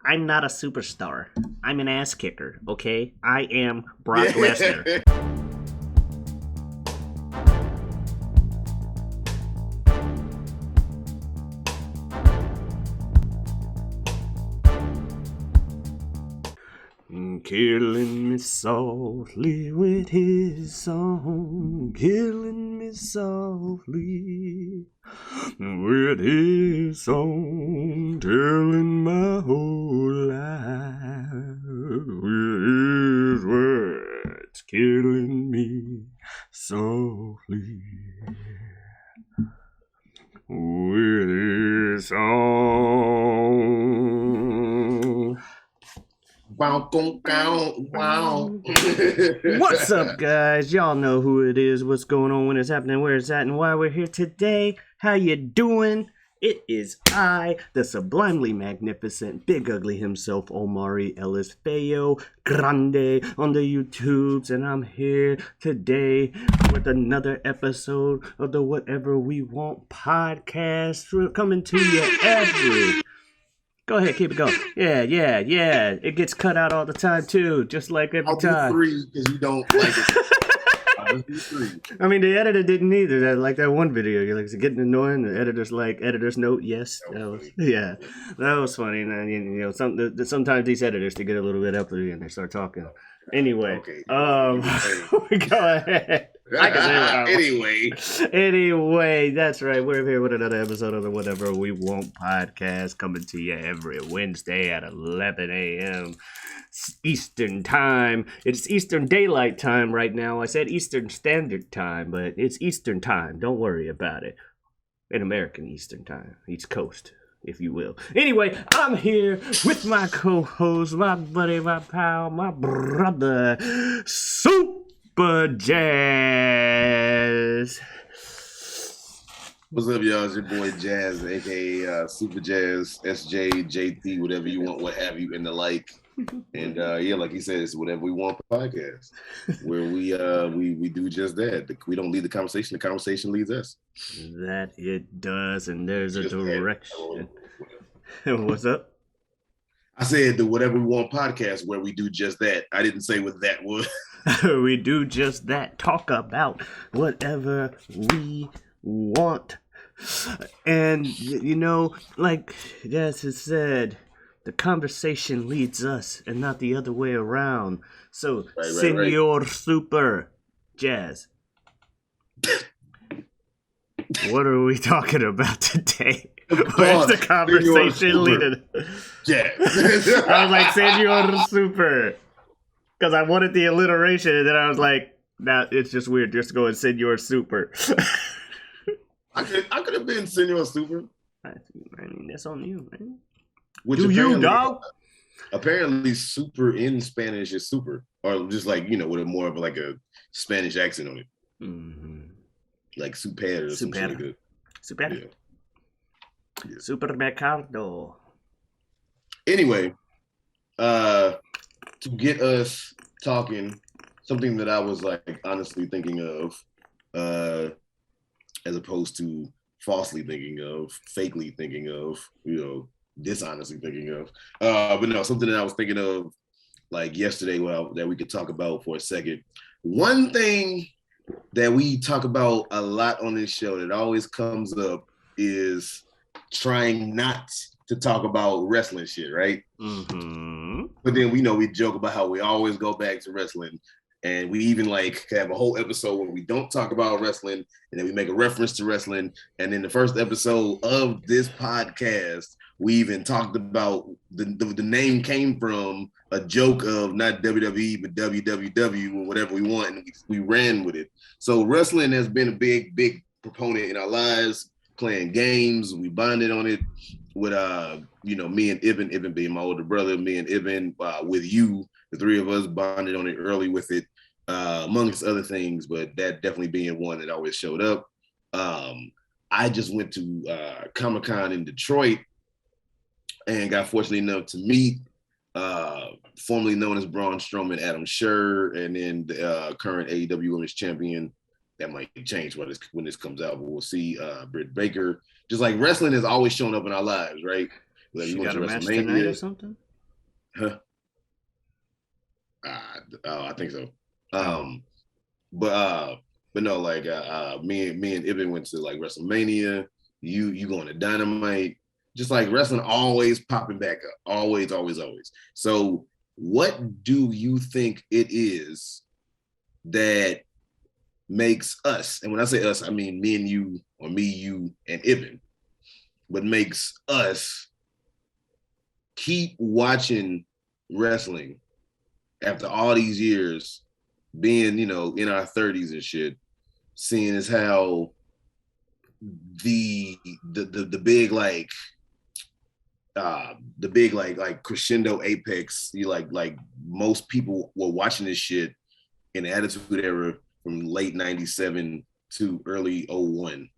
I'm not a superstar. I'm an ass kicker, okay? I am Brock Lesnar. Killing me softly with his song, killing me softly with his song, telling my whole life with his words, killing me softly with his song. Wow. What's up, guys? Y'all know who it is, what's going on, when it's happening, where it's at, and why we're here today. How you doing? It is I, the sublimely magnificent, big ugly himself, Omari Ellis feogrande on the YouTubes, and I'm here today with another episode of the Whatever We Want podcast. We're coming to you every... Go ahead, keep it going. Yeah. It gets cut out all the time, too, just like every time. I'll do 3 because you don't like it. I'll do 3. I mean, the editor didn't either. That, like that one video, you're like, is it getting annoying? The editor's like, editor's note, yes. That was funny. And sometimes these editors, they get a little bit uppity and they start talking. Anyway, go ahead. I can say Anyway, that's right. We're here with another episode of the Whatever We Want podcast, coming to you every Wednesday at 11 a.m. Eastern Time. It's Eastern Daylight Time right now. I said Eastern Standard Time, but it's Eastern Time. Don't worry about it. In American Eastern Time. East Coast, if you will. Anyway, I'm here with my co-host, my buddy, my pal, my brother, Superjaz. What's up, y'all? It's your boy Jazz, aka Superjaz, SJ, JT, whatever you want, what have you, and the like. And like he said, it's Whatever We Want podcast, where we do just that. We don't lead the conversation leads us. That it does, and there's a direction. What's up? I said the Whatever We Want podcast, where we do just that. I didn't say what that was. We do just that. Talk about whatever we want. And, like Jazz has said, the conversation leads us and not the other way around. So, Senor Super Jazz, what are we talking about today? Where's the conversation leading? Jazz. I was like, Senor Super. Because I wanted the alliteration, and then I was like, nah, it's just weird just going Senor Super. I could have been Senor Super. I mean, that's on you, man. Do you, dog? Apparently, super in Spanish is super, or just like with a more of like a Spanish accent on it, like super or something like that. Super. Yeah. Supermercado. Anyway, to get us talking, something that I was like honestly thinking of, as opposed to falsely thinking of, fakely thinking of, dishonestly thinking of, but no, something that I was thinking of like yesterday, that we could talk about for a second. One thing that we talk about a lot on this show that always comes up is trying not to talk about wrestling shit, right? Mm-hmm. But then we joke about how we always go back to wrestling. And we even like have a whole episode where we don't talk about wrestling and then we make a reference to wrestling. And in the first episode of this podcast, we even talked about the name came from a joke of not WWE, but WWW or whatever we want. And we ran with it. So wrestling has been a big, big proponent in our lives, playing games. We bonded on it with, me and Ibn being my older brother, me and Ibn with you. The three of us bonded on it early with it, amongst other things, but that definitely being one that always showed up. I just went to Comic-Con in Detroit and got fortunate enough to meet formerly known as Braun Strowman, Adam Scherr, and then the current AEW Women's Champion. That might change when this comes out, but we'll see. Britt Baker. Just like wrestling has always shown up in our lives, right? Like, she got a match tonight or something? Huh? I think so. Um, but uh, but no, like me and Ibn went to like WrestleMania. You going to Dynamite? Just like wrestling, always popping back up, always, always, always. So, what do you think it is that makes us? And when I say us, I mean me and you, or me, you, and Ibn. What makes us keep watching wrestling after all these years, being, you know, in our 30s and shit, seeing as how the big the big like crescendo apex, you like most people were watching this shit in the Attitude Era from late 97 to early 01,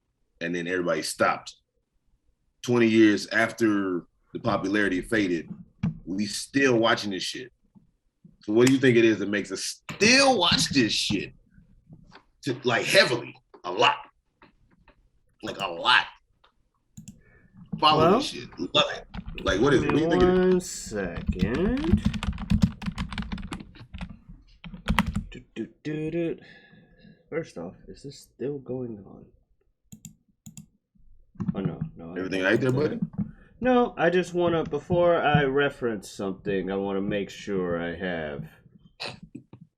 and then everybody stopped. 20 years after the popularity faded, we still watching this shit. So what do you think it is that makes us still watch this shit? Like heavily, a lot. Like a lot. Follow this shit. Love it. Like, what is it? What do you think it is? 1 second. First off, is this still going on? Oh, no. Everything right there, buddy? No, I just want to, before I reference something, I want to make sure I have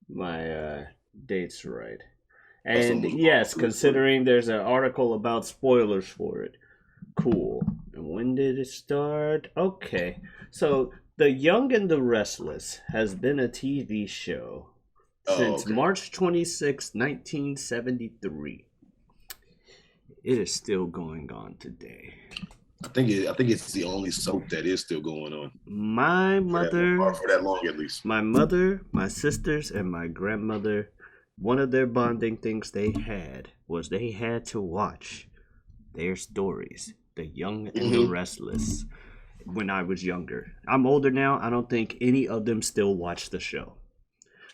my dates right. And yes, considering there's an article about spoilers for it. Cool. And when did it start? Okay. So, The Young and the Restless has been a TV show since March 26, 1973. It is still going on today. I think it's the only soap that is still going on. My mother, for that long at least. My mother, my sisters, and my grandmother, one of their bonding things they had was they had to watch their stories, The Young and the Restless, when I was younger. I'm older now. I don't think any of them still watch the show.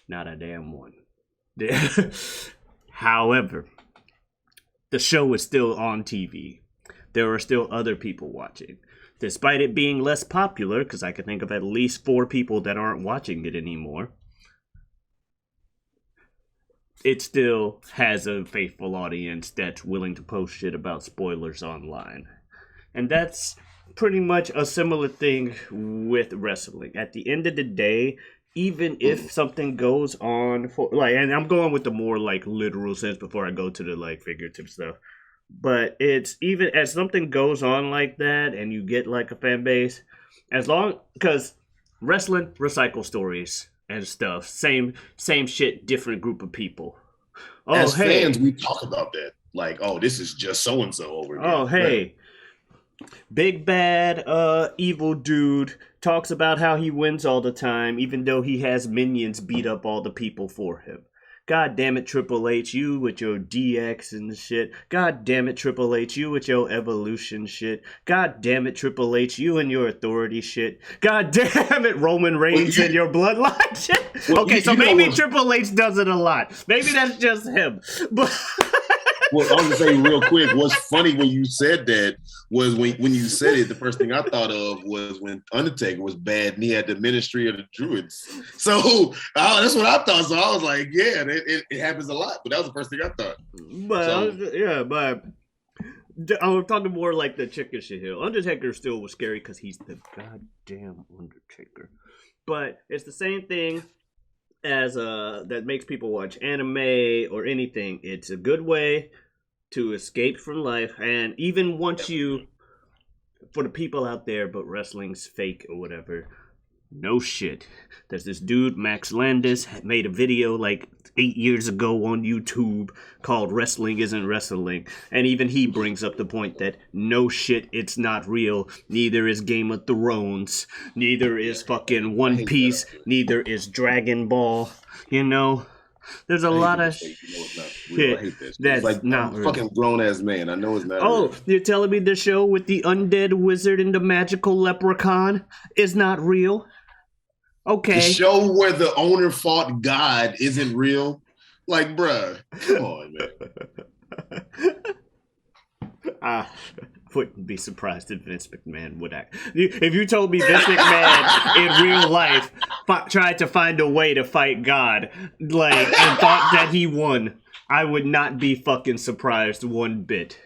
Not a damn one. However, the show is still on TV. There are still other people watching. Despite it being less popular, because I can think of at least 4 people that aren't watching it anymore, it still has a faithful audience that's willing to post shit about spoilers online. And that's pretty much a similar thing with wrestling. At the end of the day, even if something goes on for, like, and I'm going with the more like literal sense before I go to the like figurative stuff. But it's even as something goes on like that and you get like a fan base, as long, because wrestling recycle stories and stuff. Same shit, different group of people. Oh, as fans, we talk about that. Like, oh, this is just so and so over here. Oh, hey. Big bad evil dude talks about how he wins all the time, even though he has minions beat up all the people for him. God damn it, Triple H, you with your DX and shit. God damn it, Triple H, you with your evolution shit. God damn it, Triple H, you and your authority shit. God damn it, Roman Reigns and your bloodline shit. Okay, so maybe Triple H does it a lot. Maybe that's just him. But well, I was gonna say real quick, what's funny when you said that was when you said it, the first thing I thought of was when Undertaker was bad and he had the Ministry of the Druids. So that's what I thought. So I was like, yeah, it happens a lot. But that was the first thing I thought. But but I'm talking more like the chicken shit here. Undertaker still was scary because he's the goddamn Undertaker. But it's the same thing as that makes people watch anime or anything. It's a good way to escape from life, and even once you, for the people out there, but wrestling's fake or whatever, no shit. There's this dude, Max Landis, made a video like 8 years ago on YouTube called Wrestling Isn't Wrestling, and even he brings up the point that no shit, it's not real. Neither is Game of Thrones, neither is fucking One Piece, neither is Dragon Ball, you know? There's a lot of shit that's like, not real. Fucking grown ass man. I know it's not. Oh, real. You're telling me the show with the undead wizard and the magical leprechaun is not real? Okay. The show where the owner fought God isn't real? Like, bruh, come on, man. Wouldn't be surprised if Vince McMahon would act. If you told me Vince McMahon in real life tried to find a way to fight God, like, and thought that he won, I would not be fucking surprised one bit.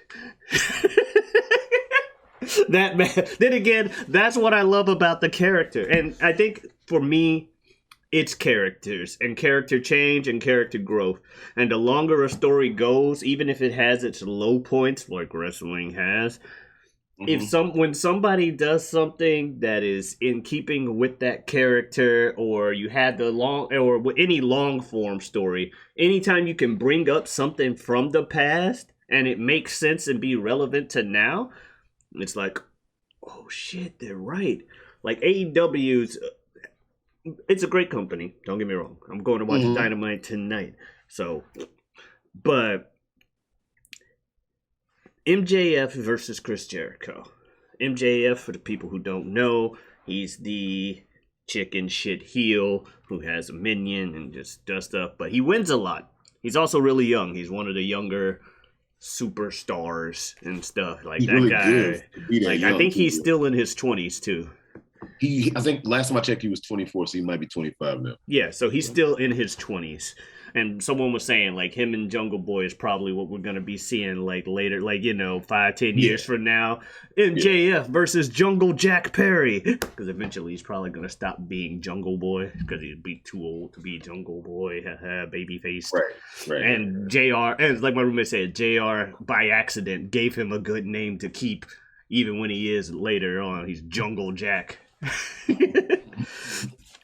That man. Then again, that's what I love about the character, and I think for me, it's characters and character change and character growth. And the longer a story goes, even if it has its low points, like wrestling has, when somebody does something that is in keeping with that character, or you had any long form story, anytime you can bring up something from the past and it makes sense and be relevant to now, it's like, oh shit, they're right. Like AEW's. It's a great company. Don't get me wrong. I'm going to watch Dynamite tonight. So, but MJF versus Chris Jericho. MJF, for the people who don't know, he's the chicken shit heel who has a minion and just does stuff. But he wins a lot. He's also really young. He's one of the younger superstars and stuff. Like, that guy. Like, I think he's still in his 20s too. I think last time I checked, he was 24, so he might be 25 now. Yeah, so he's still in his 20s. And someone was saying, like, him and Jungle Boy is probably what we're going to be seeing, like, later, like, 5-10 years from now. MJF versus Jungle Jack Perry. Because eventually he's probably going to stop being Jungle Boy, because he'd be too old to be Jungle Boy, babyface. Right. And JR, and like my roommate said, JR, by accident, gave him a good name to keep, even when he is later on. He's Jungle Jack.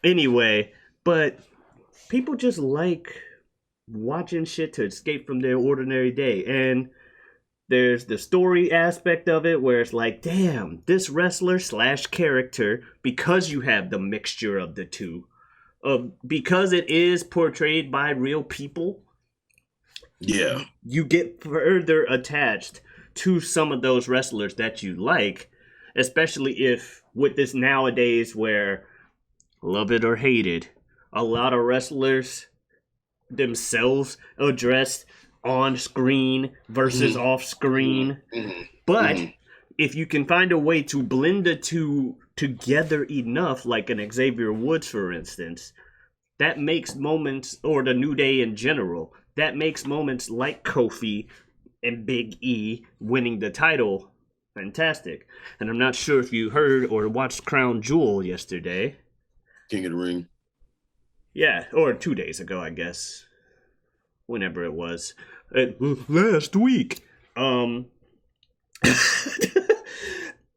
Anyway, but people just like watching shit to escape from their ordinary day, and there's the story aspect of it where it's like, damn, this wrestler / character, because you have the mixture of the two, because it is portrayed by real people, you get further attached to some of those wrestlers that you like, especially if with this nowadays where, love it or hate it, a lot of wrestlers themselves addressed on screen versus off screen. But if you can find a way to blend the two together enough, like an Xavier Woods, for instance, that makes moments, or the New Day in general, that makes moments like Kofi and Big E winning the title fantastic. And I'm not sure if you heard or watched Crown Jewel yesterday. King of the Ring. Yeah, or 2 days ago, I guess. Whenever it was. Last week.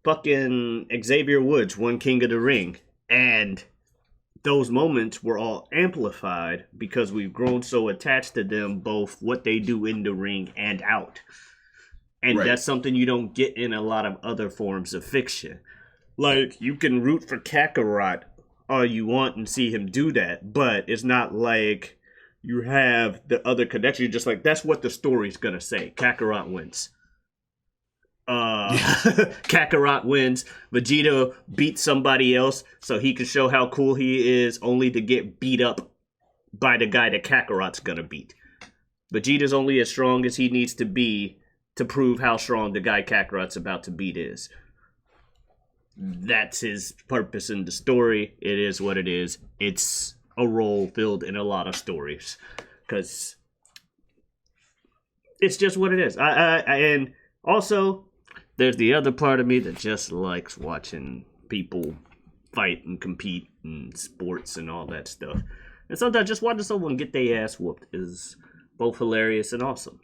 Fucking Xavier Woods won King of the Ring. And those moments were all amplified because we've grown so attached to them, both what they do in the ring and out. And that's something you don't get in a lot of other forms of fiction. Like, you can root for Kakarot all you want and see him do that, but it's not like you have the other connection. You're just like, that's what the story's gonna say. Kakarot wins. Kakarot wins. Vegeta beats somebody else so he can show how cool he is, only to get beat up by the guy that Kakarot's gonna beat. Vegeta's only as strong as he needs to be to prove how strong the guy Kakarot's about to beat is. That's his purpose in the story. It is what it is. It's a role filled in a lot of stories. Because it's just what it is. And also, there's the other part of me that just likes watching people fight and compete in sports and all that stuff. And sometimes just watching someone get their ass whooped is both hilarious and awesome.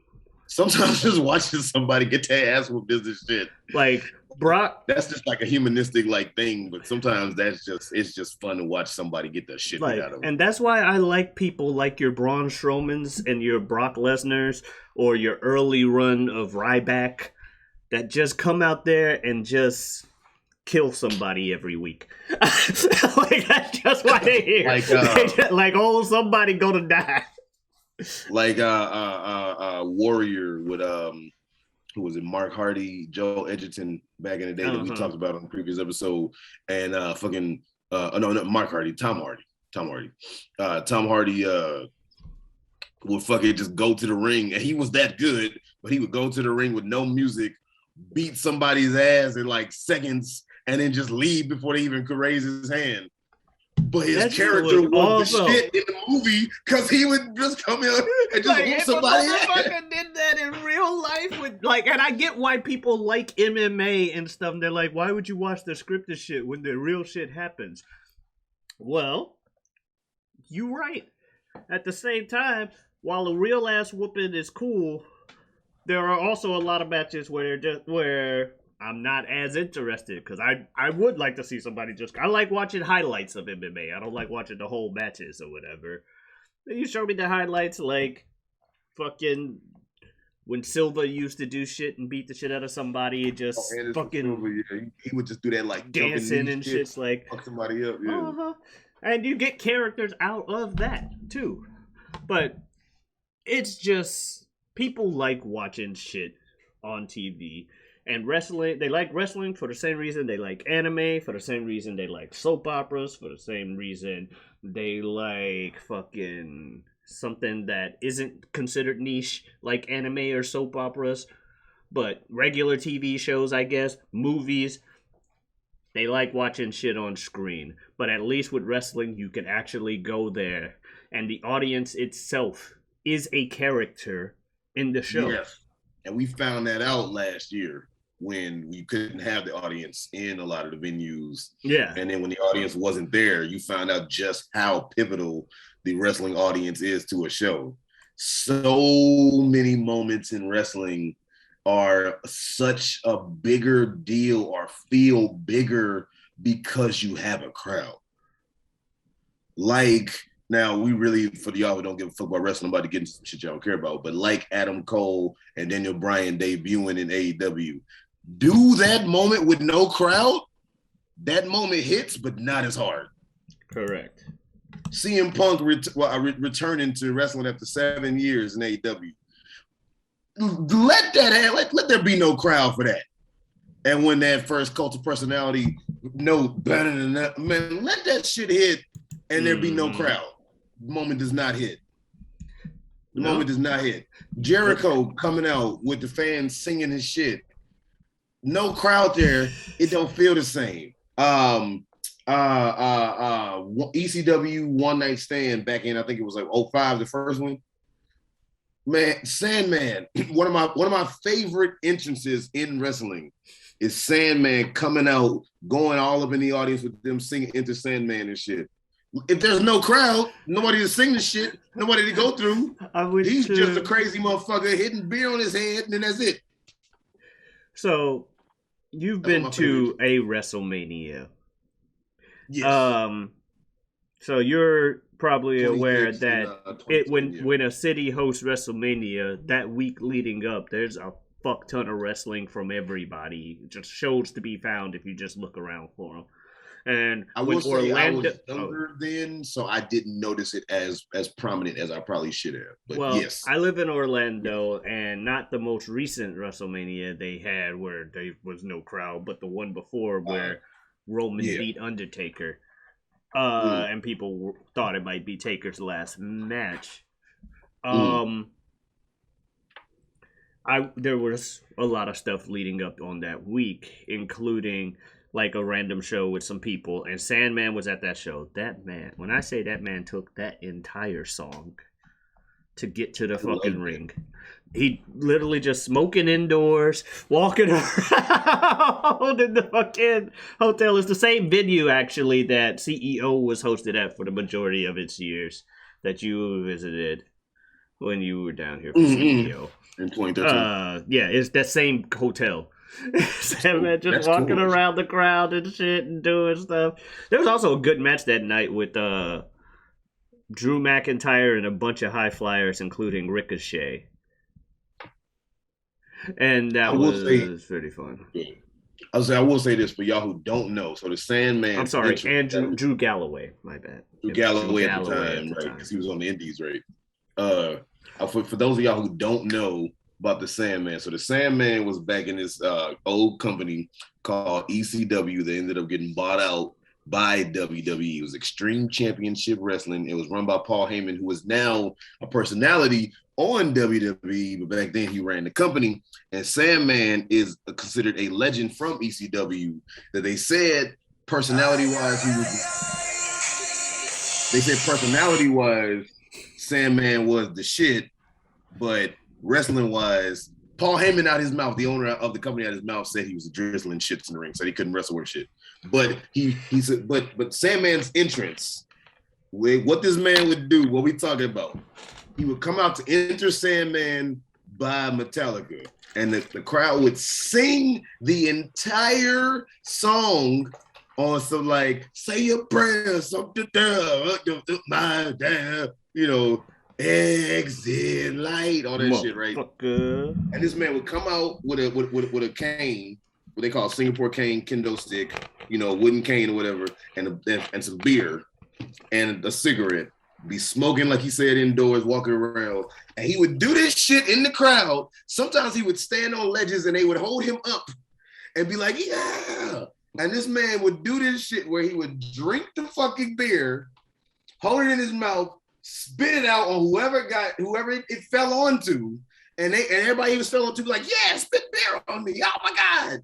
Sometimes just watching somebody get their ass whooped is this shit. Like Brock. That's just like a humanistic thing, but sometimes it's just fun to watch somebody get the shit out of them. And that's why I like people like your Braun Strowmans and your Brock Lesnar's or your early run of Ryback that just come out there and just kill somebody every week. Like, that's just why they're here. Like, oh, somebody gonna die. Like Warrior with who was it, Mark Hardy, Joel Edgerton back in the day that we talked about on the previous episode, and Mark Hardy, Tom Hardy would fucking just go to the ring, and he was that good, but he would go to the ring with no music, beat somebody's ass in like seconds and then just leave before they even could raise his hand. But his character was the shit in the movie because he would just come in and just whoop somebody ass. Did that in real life with and I get why people like MMA and stuff. And they're like, why would you watch the scripted shit when the real shit happens? Well, you're right. At the same time, while a real ass whooping is cool, there are also a lot of matches where I'm not as interested because I would like to see somebody I like watching highlights of MMA. I don't like watching the whole matches or whatever. You show me the highlights like fucking when Silva used to do shit and beat the shit out of somebody, just fucking Silva, yeah. He would just do that like dancing and shit's like fuck somebody up, yeah. Uh-huh. And you get characters out of that too. But it's just people like watching shit on TV. And wrestling, they like wrestling for the same reason they like anime, for the same reason they like soap operas, for the same reason they like fucking something that isn't considered niche, like anime or soap operas, but regular TV shows, I guess, movies. They like watching shit on screen. But at least with wrestling, you can actually go there. And the audience itself is a character in the show. Yes. And we found that out last year when we couldn't have the audience in a lot of the venues. Yeah. And then when the audience wasn't there, you found out just how pivotal the wrestling audience is to a show. So many moments in wrestling are such a bigger deal or feel bigger because you have a crowd. Like, now we really, for y'all who don't give a fuck about wrestling, I'm about to get into some shit y'all don't care about, but like Adam Cole and Daniel Bryan debuting in AEW, do that moment with no crowd, that moment hits, but not as hard. Correct. CM Punk returning to wrestling after 7 years in AEW. Let there be no crowd for that. And when that first Cult of Personality note, man, let that shit hit and there be no crowd. The moment does not hit. The moment does not hit. Jericho coming out with the fans singing his shit. No crowd there, it don't feel the same. ECW One Night Stand back in, I think it was like 05, the first one. Man, Sandman, one of my favorite entrances in wrestling is Sandman coming out, going all up in the audience with them singing Enter Sandman and shit. If there's no crowd, nobody to sing the shit, nobody to go through, he's just a crazy motherfucker hitting beer on his head, and then that's it. So, you've been to a WrestleMania. Yes. So you're probably aware that when a city hosts WrestleMania, that week leading up, there's a fuck ton of wrestling from everybody. Just shows to be found if you just look around for them. And I will say I was younger then, so I didn't notice it as prominent as I probably should have. But yes, I live in Orlando, and not the most recent WrestleMania they had where there was no crowd, but the one before where Roman beat Undertaker, and people thought it might be Taker's last match. There was a lot of stuff leading up on that week, including like a random show with some people, and Sandman was at that show. That man, when I say that man took that entire song to get to the fucking ring. He literally just smoking indoors, walking around in the fucking hotel. It's the same venue, actually, that CEO was hosted at for the majority of its years that you visited when you were down here for CEO. In 2013. Yeah, it's that same hotel. Sandman just walking around the crowd and shit and doing stuff. There was also a good match that night with Drew McIntyre and a bunch of high flyers, including Ricochet. And that was pretty fun. I will say this for y'all who don't know. So the Sandman. I'm sorry, and Drew Galloway. My bad. Drew Galloway at the time, right? Because he was on the Indies, right? For those of y'all who don't know about the Sandman, so the Sandman was back in this old company called ECW. They ended up getting bought out by WWE. It was Extreme Championship Wrestling. It was run by Paul Heyman, who is now a personality on WWE, but back then he ran the company. And Sandman is considered a legend from ECW. That they said personality-wise, Sandman was the shit, but wrestling-wise, Paul Heyman out his mouth, the owner of the company out his mouth, said he was drizzling shits in the ring, so he couldn't wrestle worth shit. But he said, but Sandman's entrance, what this man would do, what we talking about? He would come out to enter Sandman by Metallica, and the crowd would sing the entire song on some like say your prayers, something my damn, exit light, all that shit, right? And this man would come out with a cane, what they call Singapore cane, kendo stick, wooden cane or whatever, and some beer and a cigarette. Be smoking like he said indoors, walking around, and he would do this shit in the crowd. Sometimes he would stand on ledges and they would hold him up and be like, yeah. And this man would do this shit where he would drink the fucking beer, hold it in his mouth, spit it out on whoever it fell onto, and everybody he was fell onto be like, yeah, spit beer on me. Oh my God.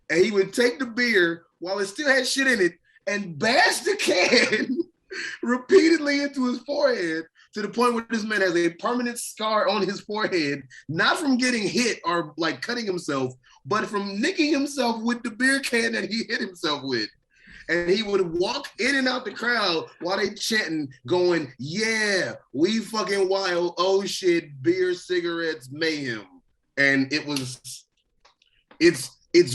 And he would take the beer while it still had shit in it and bash the can repeatedly into his forehead to the point where this man has a permanent scar on his forehead, not from getting hit or like cutting himself, but from nicking himself with the beer can that he hit himself with. And he would walk in and out the crowd while they chanting, going, yeah, we fucking wild, oh shit, beer, cigarettes, mayhem. And it's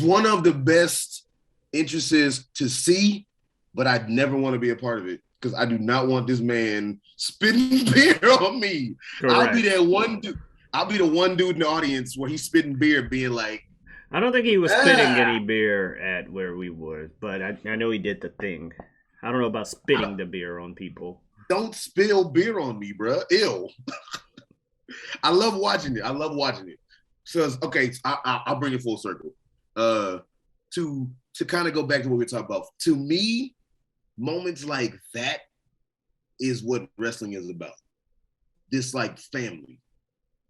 one of the best entrances to see, but I'd never want to be a part of it because I do not want this man spitting beer on me. Correct. I'll be that one dude. I'll be the one dude in the audience where he's spitting beer, being like, I don't think he was spitting any beer at where we were, but I know he did the thing. I don't know about spitting the beer on people. Don't spill beer on me, bro. Ew. I love watching it. So, okay, I'll bring it full circle. To kind of go back to what we were talking about. To me, moments like that is what wrestling is about. This like family.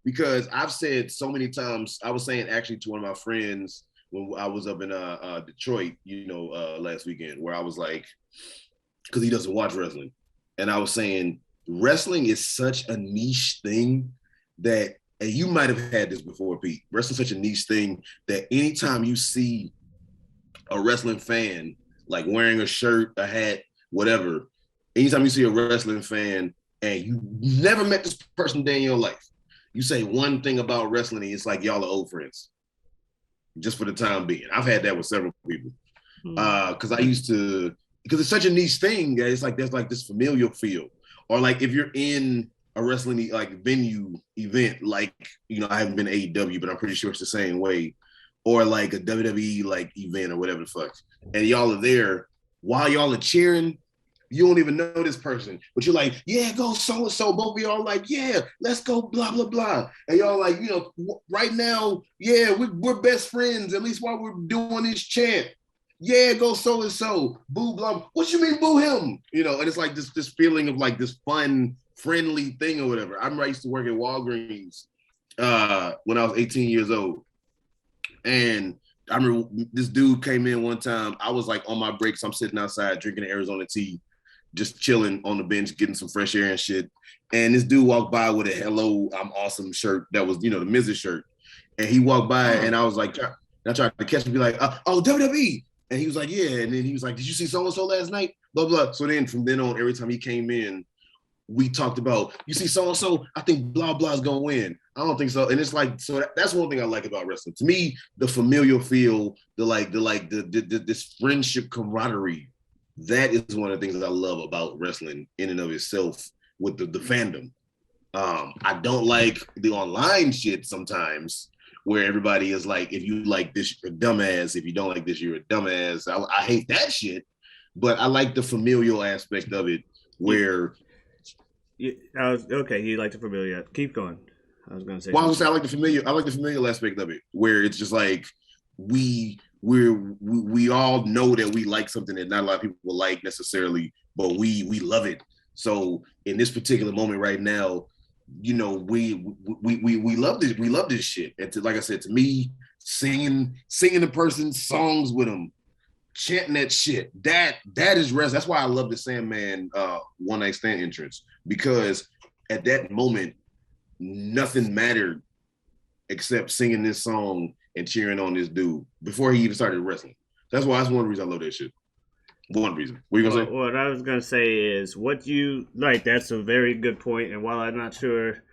Because I've said so many times, I was saying actually to one of my friends when I was up in Detroit, last weekend, where I was like, because he doesn't watch wrestling. And I was saying, wrestling is such a niche thing that, and you might have had this before, Pete, wrestling's such a niche thing that anytime you see a wrestling fan, like wearing a shirt, a hat, whatever, anytime you see a wrestling fan and you never met this person day in your life, you say one thing about wrestling, and it's like y'all are old friends, just for the time being. I've had that with several people, because it's such a niche thing. It's like there's like this familial feel, or like if you're in a wrestling like venue event, like I haven't been to AEW, but I'm pretty sure it's the same way, or like a WWE like event or whatever the fuck, and y'all are there while y'all are cheering. You don't even know this person, but you're like, yeah, go so-and-so. Both of y'all like, yeah, let's go, blah, blah, blah. And y'all like, right now, yeah, we're best friends, at least while we're doing this chant. Yeah, go so-and-so, boo, blah. What you mean, boo him? And it's like this feeling of like this fun, friendly thing or whatever. I used to work at Walgreens when I was 18 years old. And I remember this dude came in one time. I was like on my breaks. I'm sitting outside drinking Arizona tea, just chilling on the bench, getting some fresh air and shit. And this dude walked by with a "Hello, I'm awesome" shirt that was, the Mrs. shirt. And he walked by and I was like, I tried to catch him, be like, oh, WWE. And he was like, yeah. And then he was like, did you see so-and-so last night? Blah, blah. So then from then on, every time he came in, we talked about, you see so-and-so, I think blah, blah is going to win. I don't think so. And it's like, so that's one thing I like about wrestling. To me, the familial feel, this friendship camaraderie, that is one of the things that I love about wrestling in and of itself with the fandom. I don't like the online shit sometimes where everybody is like, if you like this, you're a dumbass. If you don't like this, you're a dumbass. I hate that shit, but I like the familial aspect of it where... You like the familiar. Keep going. I was going to say. Well, I like the familial aspect of it, where it's just like we we all know that we like something that not a lot of people will like necessarily, but we love it. So in this particular moment right now, you know, we love this. We love this shit. And like I said, to me, singing the person's songs with them, chanting that shit, that is rest. That's why I love the Sandman One Night Stand entrance, because at that moment, nothing mattered except singing this song and cheering on this dude before he even started wrestling. That's one reason I love that shit. One reason. What are you gonna say? What I was gonna say is what you like. That's a very good point. And while I'm not sure,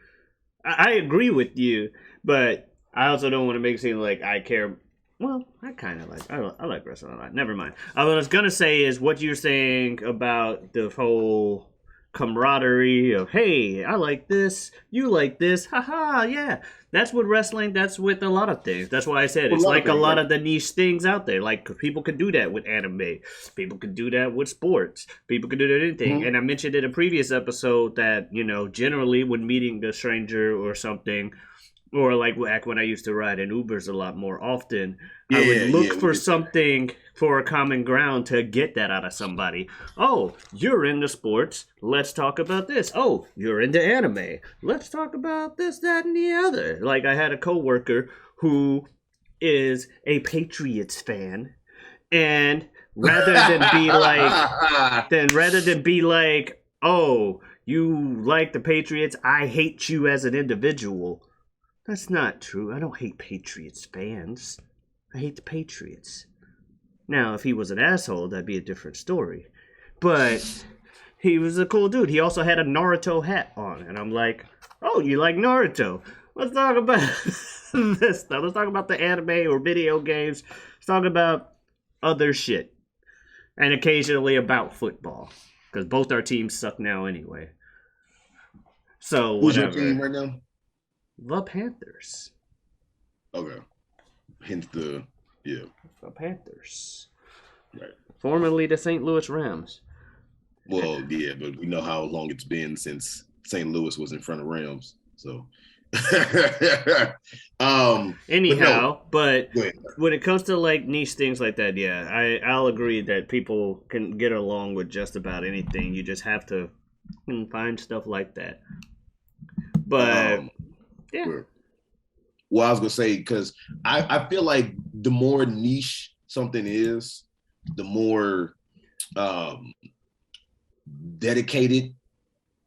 I agree with you, but I also don't want to make it seem like I care. Well, I kind of like. I like wrestling a lot. Never mind. What I was gonna say is what you're saying about the whole camaraderie of, hey, I like this, you like this, haha, yeah. That's with wrestling, that's with a lot of things. That's why I said it's like a lot of the niche things out there. Like, people could do that with anime, people could do that with sports, people could do that with anything. Mm-hmm. And I mentioned in a previous episode that, you know, generally when meeting a stranger or something, or like back when I used to ride in Ubers a lot more often, I would look for something for a common ground to get that out of somebody. Oh, you're into sports. Let's talk about this. Oh, you're into anime. Let's talk about this, that, and the other. Like, I had a coworker who is a Patriots fan, and rather than be like, oh, you like the Patriots, I hate you as an individual. That's not true. I don't hate Patriots fans. I hate the Patriots. Now, if he was an asshole, that'd be a different story. But he was a cool dude. He also had a Naruto hat on. And I'm like, oh, you like Naruto? Let's talk about this stuff. Let's talk about the anime or video games. Let's talk about other shit. And occasionally about football. Because both our teams suck now anyway. So, whatever. Who's your team right now? The Panthers. Okay. Hence the The Panthers. Right. Formerly the St. Louis Rams. Well, yeah, but we know how long it's been since St. Louis was in front of Rams. So anyhow, but when it comes to like niche things like that, yeah, I'll agree that people can get along with just about anything. You just have to find stuff like that. But yeah. Well, I was gonna say, because I feel like the more niche something is, the more dedicated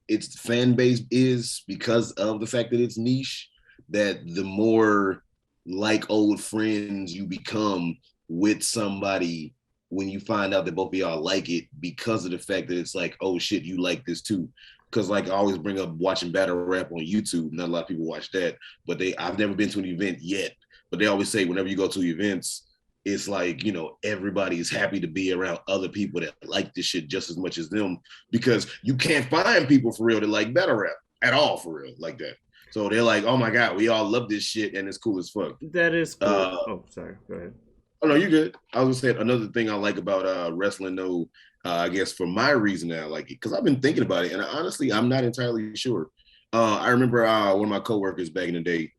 its fan base is, because of the fact that it's niche, that the more like old friends you become with somebody when you find out that both of y'all like it, because of the fact that it's like, oh shit, you like this too. Because like I always bring up watching battle rap on YouTube. Not a lot of people watch that, but I've never been to an event yet. But they always say whenever you go to events, it's like, you know, everybody's happy to be around other people that like this shit just as much as them, because you can't find people for real that like battle rap at all for real like that. So they're like, oh my God, we all love this shit and it's cool as fuck. That is cool. Oh, sorry. Go ahead. Oh no, you're good. I was gonna say another thing I like about wrestling though, I guess for my reason that I like it, because I've been thinking about it, and honestly, I'm not entirely sure. I remember one of my coworkers back in the day,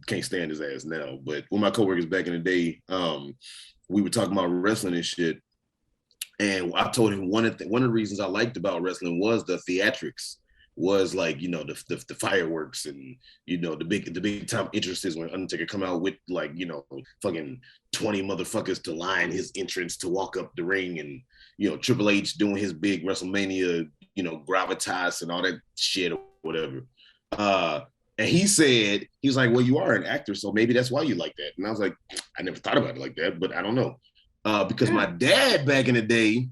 can't stand his ass now, but one of my coworkers back in the day, we were talking about wrestling and shit, and I told him one of the reasons I liked about wrestling was the theatrics. Was like, you know, the fireworks and, you know, the big time entrances when Undertaker come out with like, you know, fucking 20 motherfuckers to line his entrance to walk up the ring, and, you know, Triple H doing his big WrestleMania, you know, gravitas and all that shit or whatever. And he said, he was like, well, you are an actor, so maybe that's why you like that. And I was like, I never thought about it like that, but I don't know. Because my dad back in the day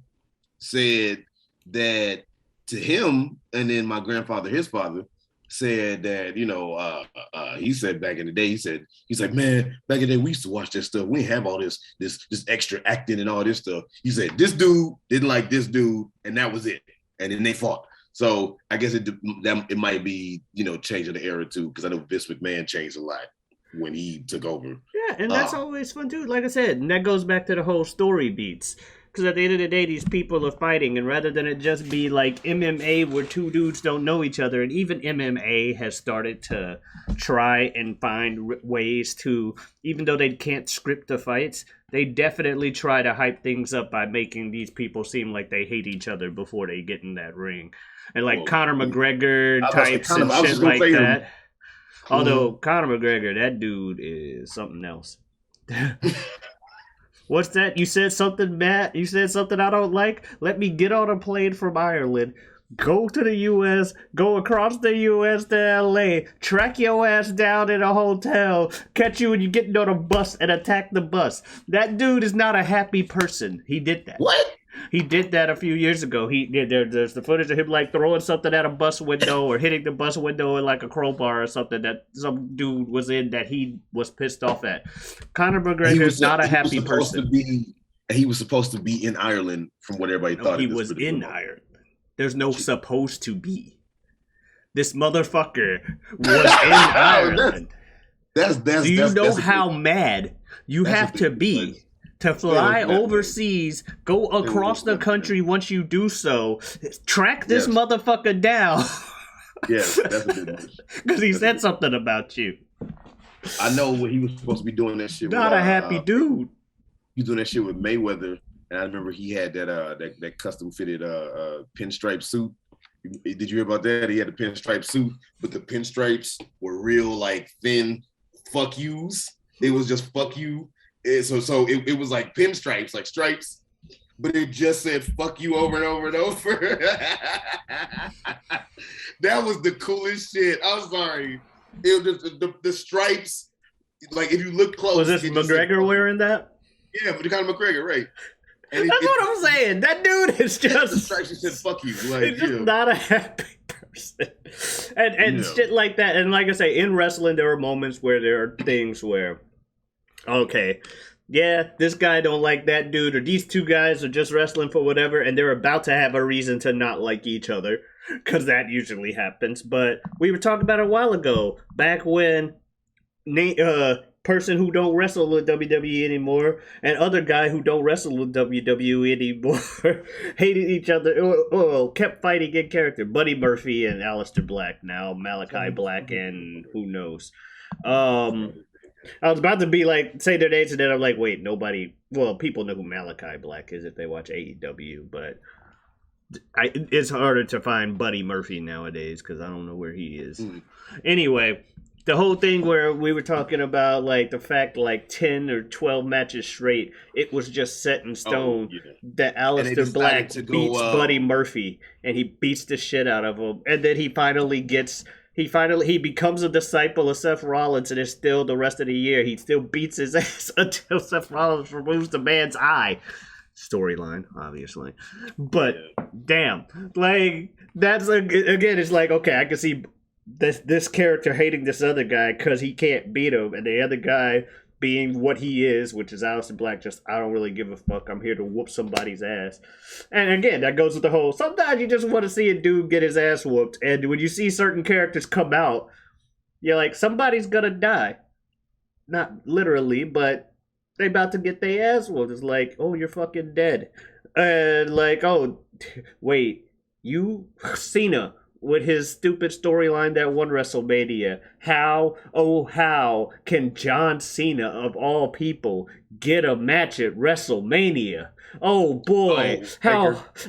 said that to him, and then my grandfather, his father, said that, you know, he said back in the day, he's like, man, back in the day, we used to watch that stuff. We didn't have all this extra acting and all this stuff. He said, this dude didn't like this dude, and that was it. And then they fought. So I guess it might be, you know, changing the era too, because I know Vince McMahon changed a lot when he took over. Yeah, and that's always fun too. Like I said, and that goes back to the whole story beats. Because at the end of the day, these people are fighting, and rather than it just be like MMA where two dudes don't know each other, and even MMA has started to try and find ways to, even though they can't script the fights, they definitely try to hype things up by making these people seem like they hate each other before they get in that ring. And like Conor McGregor types and shit like that. Although Conor McGregor, that dude is something else. What's that? You said something, Matt? You said something I don't like? Let me get on a plane from Ireland, go to the U.S., go across the U.S. to L.A., track your ass down in a hotel, catch you when you're getting on a bus, and attack the bus. That dude is not a happy person. He did that. What? He did that a few years ago. There's the footage of him like throwing something at a bus window or hitting the bus window with like a crowbar or something that some dude was in that he was pissed off at. Conor McGregor is not a happy person. He was supposed to be in Ireland from what everybody thought. He was in Ireland. There's no supposed to be. This motherfucker was in Ireland. Do you know how mad you have to be to fly overseas, go across the country once you do so, track this motherfucker down? Yes, that's a bit much. Because he said something about you. I know when he was supposed to be doing that shit. Not a happy dude. He was doing that shit with Mayweather, and I remember he had that custom fitted pinstripe suit. Did you hear about that? He had a pinstripe suit, but the pinstripes were real like thin fuck yous. It was just fuck you. So it was like pinstripes, like stripes, but it just said "fuck you" over and over and over. That was the coolest shit. I'm sorry. It was just the stripes. Like if you look close, was this McGregor wearing that? Yeah, but Conor McGregor, right? And that's what I'm saying. That dude is just the stripes that said "fuck you." Like, he's just not a happy person, and shit like that. And like I say, in wrestling, there are moments where there are things where, okay, yeah, this guy don't like that dude, or these two guys are just wrestling for whatever, and they're about to have a reason to not like each other, because that usually happens. But we were talking about it a while ago, back when person who don't wrestle with WWE anymore and other guy who don't wrestle with WWE anymore hated each other, kept fighting in character. Buddy Murphy and Aleister Black, now Malachi Black and who knows. I was about to be like, say their names, and then I'm like, wait, people know who Malachi Black is if they watch AEW, but it's harder to find Buddy Murphy nowadays because I don't know where he is. Anyway, the whole thing where we were talking about like the fact like 10 or 12 matches straight, it was just set in stone that Aleister Black beats Buddy Murphy, and he beats the shit out of him, and then he becomes a disciple of Seth Rollins, and it's still the rest of the year. He still beats his ass until Seth Rollins removes the man's eye. Storyline, obviously. But, damn. Like, that's, again, it's like, okay, I can see this character hating this other guy because he can't beat him, and the other guy being what he is, which is Aleister Black, just, I don't really give a fuck. I'm here to whoop somebody's ass. And again, that goes with the whole, sometimes you just want to see a dude get his ass whooped. And when you see certain characters come out, you're like, somebody's gonna die. Not literally, but they about to get their ass whooped. It's like, oh, you're fucking dead. And like, oh, wait, you, Cena, with his stupid storyline that won WrestleMania. How can John Cena, of all people, get a match at WrestleMania? Oh boy,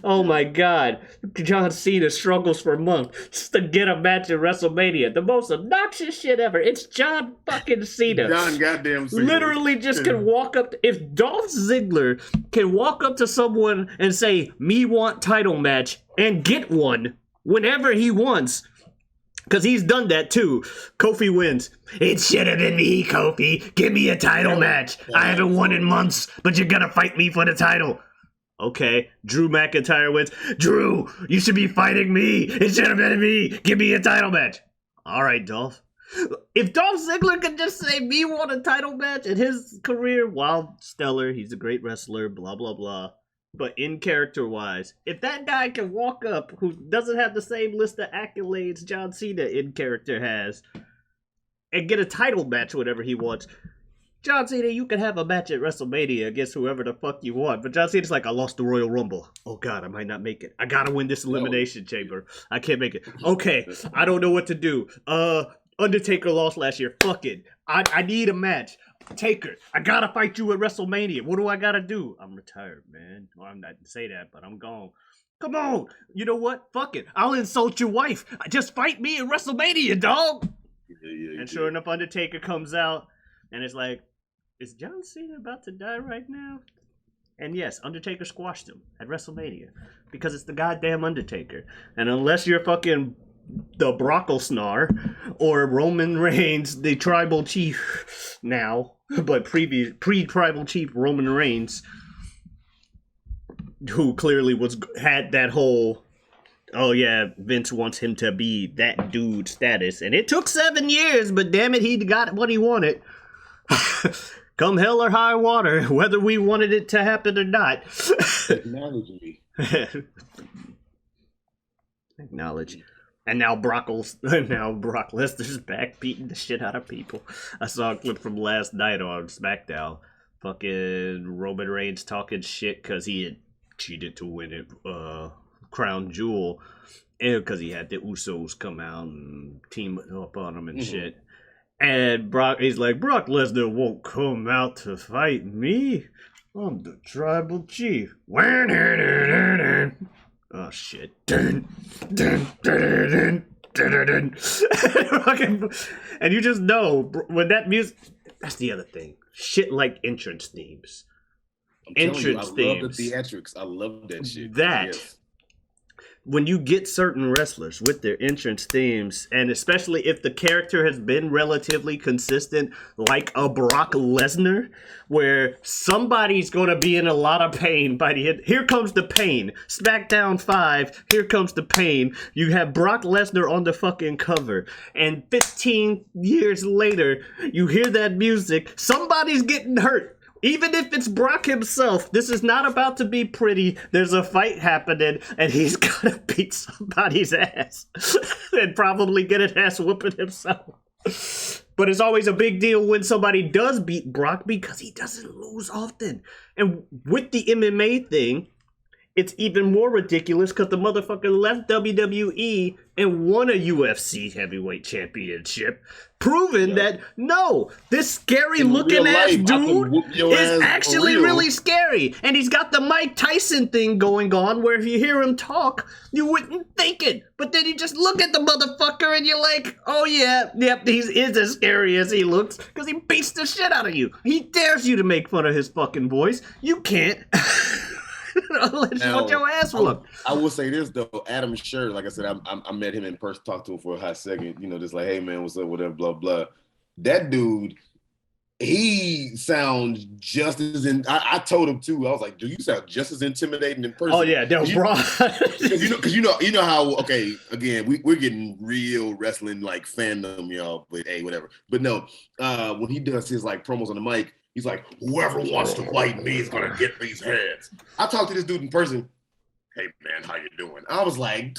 oh my God, John Cena struggles for months to get a match at WrestleMania. The most obnoxious shit ever. It's John fucking Cena. John goddamn Cena. Literally just can walk up, if Dolph Ziggler can walk up to someone and say, me want title match, and get one whenever he wants, because he's done that too. Kofi wins. It should have been me, Kofi. Give me a title match. I haven't won in months, but you're gonna fight me for the title. Okay. Drew McIntyre wins. Drew, you should be fighting me. It should have been me. Give me a title match. All right, Dolph. If Dolph Ziggler could just say, me want a title match in his career, while stellar, he's a great wrestler, blah, blah, blah. But in character-wise, if that guy can walk up, who doesn't have the same list of accolades John Cena in character has, and get a title match whenever he wants, John Cena, you can have a match at WrestleMania against whoever the fuck you want. But John Cena's like, I lost the Royal Rumble. Oh, God, I might not make it. I gotta win this Elimination Chamber. I can't make it. Okay, I don't know what to do. Undertaker lost last year. Fuck it. I need a match. Taker, I gotta fight you at WrestleMania. What do I gotta do? I'm retired, man. Well, I'm not to say that, but I'm gone. Come on. You know what? Fuck it. I'll insult your wife. Just fight me at WrestleMania, dog. And sure enough, Undertaker comes out, and it's like, is John Cena about to die right now? And yes, Undertaker squashed him at WrestleMania because it's the goddamn Undertaker. And unless you're fucking the Brocklesnar or Roman Reigns, the tribal chief now, but pre-tribal chief Roman Reigns, who clearly had that whole, oh yeah, Vince wants him to be that dude status. And it took 7 years, but damn it, he got what he wanted. Come hell or high water, whether we wanted it to happen or not. Acknowledge me. Acknowledge. And now Brock Lesnar's back beating the shit out of people. I saw a clip from last night on SmackDown. Fucking Roman Reigns talking shit because he had cheated to win it, Crown Jewel. And because he had the Usos come out and team up on him and shit. And he's like, Brock Lesnar won't come out to fight me. I'm the tribal chief. Oh shit. And you just know when that music, that's the other thing. Shit like entrance themes. I love the theatrics. I love that shit. When you get certain wrestlers with their entrance themes, and especially if the character has been relatively consistent, like a Brock Lesnar, where somebody's going to be in a lot of pain by the end. Here comes the pain. SmackDown 5, here comes the pain. You have Brock Lesnar on the fucking cover, and 15 years later, you hear that music. Somebody's getting hurt. Even if it's Brock himself, this is not about to be pretty. There's a fight happening, and he's gonna beat somebody's ass. And probably get an ass whooping himself. But it's always a big deal when somebody does beat Brock because he doesn't lose often. And with the MMA thing, it's even more ridiculous because the motherfucker left WWE and won a UFC heavyweight championship, proving that, no, this scary-looking ass dude is actually really scary. And he's got the Mike Tyson thing going on where if you hear him talk, you wouldn't think it. But then you just look at the motherfucker and you're like, oh yeah, yep, he is as scary as he looks because he beats the shit out of you. He dares you to make fun of his fucking voice. You can't. Unless you want your ass whooped. I will say this though, Adam Scher, like I said, I met him in person, talked to him for a hot second, just like, hey man, what's up, whatever, blah, blah. That dude, he sounds just as I told him too, I was like, dude, you sound just as intimidating in person. Oh yeah, that was Brock. Because you know how, okay, again, we're getting real wrestling like fandom, y'all, but hey, whatever. But no, when he does his like promos on the mic, he's like, whoever wants to fight me is gonna get these heads. I talked to this dude in person. Hey man, how you doing? I was like,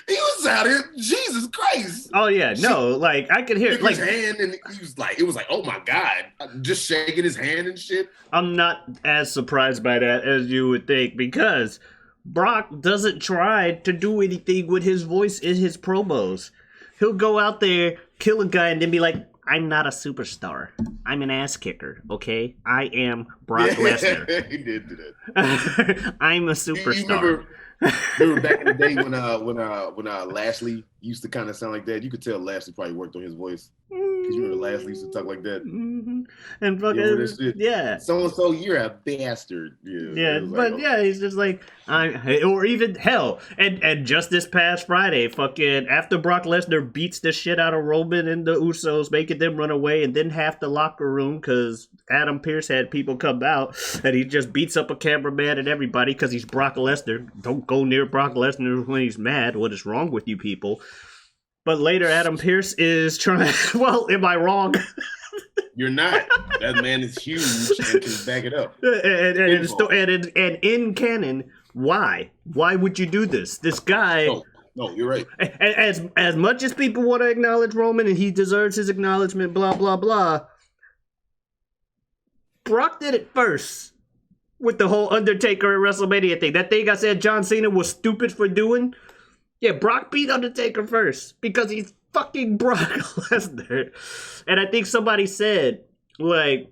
he was out here, Jesus Christ. Oh yeah, no, like I could hear like his hand, and he was like, it was like, oh my God, just shaking his hand and shit. I'm not as surprised by that as you would think because Brock doesn't try to do anything with his voice in his promos. He'll go out there, kill a guy, and then be like, I'm not a superstar. I'm an ass kicker, okay? I am Brock Lesnar. He did do that. I'm a superstar. Remember back in the day when Lashley used to kind of sound like that? You could tell Lashley probably worked on his voice. Because you remember Lashley used to talk like that? Mm-hmm. And fucking, yeah. So-and-so, you're a bastard. Yeah, but like, yeah, he's just like, or even, hell, and just this past Friday, fucking, after Brock Lesnar beats the shit out of Roman and the Usos, making them run away, and then half the locker room, because Adam Pearce had people come out, and he just beats up a cameraman and everybody, because he's Brock Lesnar. Don't go near Brock Lesnar when he's mad. What is wrong with you people? But later, Adam Pearce is trying. Well, am I wrong? You're not. That man is huge and can back it up. And in canon, why? Why would you do this? This guy. No, you're right. As much as people want to acknowledge Roman and he deserves his acknowledgement, blah blah blah. Brock did it first with the whole Undertaker and WrestleMania thing. That thing I said John Cena was stupid for doing. Yeah, Brock beat Undertaker first because he's fucking Brock Lesnar. And I think somebody said, like,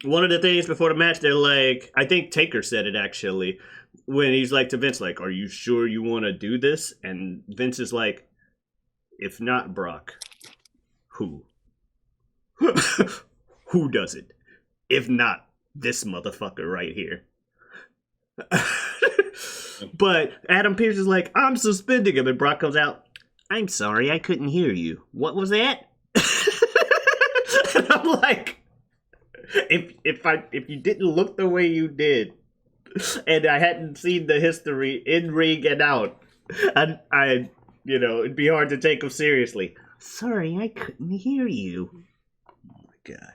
one of the things before the match, they're like, I think Taker said it actually, when he's like to Vince, like, are you sure you want to do this? And Vince is like, if not Brock, who? Who does it? If not this motherfucker right here. But Adam Pearce is like, I'm suspending him. And Brock comes out, I'm sorry, I couldn't hear you. What was that? And I'm like, if you didn't look the way you did, and I hadn't seen the history in ring and out, I it'd be hard to take him seriously. Sorry, I couldn't hear you. Oh my god.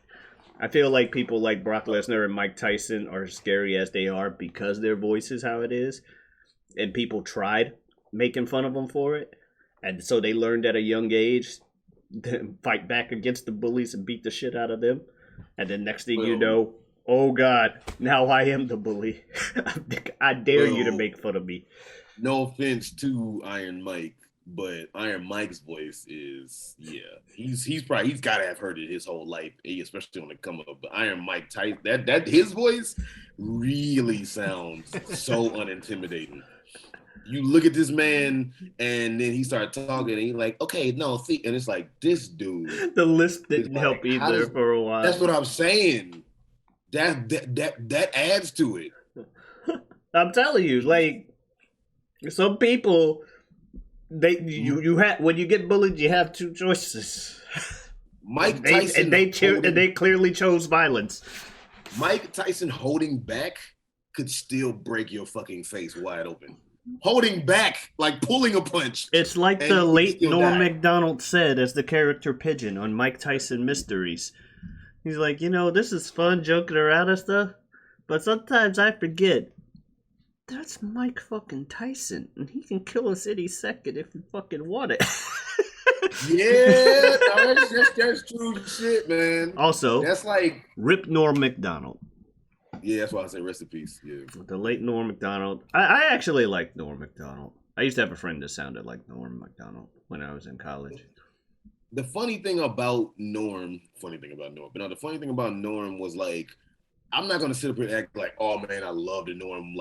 I feel like people like Brock Lesnar and Mike Tyson are as scary as they are because their voice is how it is. And people tried making fun of them for it. And so they learned at a young age to fight back against the bullies and beat the shit out of them. And then next thing you know, oh God, now I am the bully. I dare you to make fun of me. No offense to Iron Mike, but Iron Mike's voice is, he's got to have heard it his whole life, especially on the come up. But Iron Mike type that his voice really sounds so unintimidating. You look at this man, and then he started talking, and he's like, "Okay, no, see," and it's like this dude. The lisp didn't help either for a while. That's what I'm saying. That adds to it. I'm telling you, like some people, you have when you get bullied, you have two choices. Mike Tyson and they clearly chose violence. Mike Tyson holding back could still break your fucking face wide open. Holding back, like pulling a punch. It's like the late Norm Macdonald said as the character Pigeon on Mike Tyson Mysteries. He's like, this is fun joking around and stuff, but sometimes I forget. That's Mike fucking Tyson, and he can kill us any second if you fucking want it. Yeah, that's true shit, man. Also, that's like Rip Norm Macdonald. Yeah, that's why I say rest in peace. Yeah. The late Norm Macdonald. I actually liked Norm Macdonald. I used to have a friend that sounded like Norm Macdonald when I was in college. The funny thing about Norm was like, I'm not gonna sit up here and act like, oh man, I love the Norm,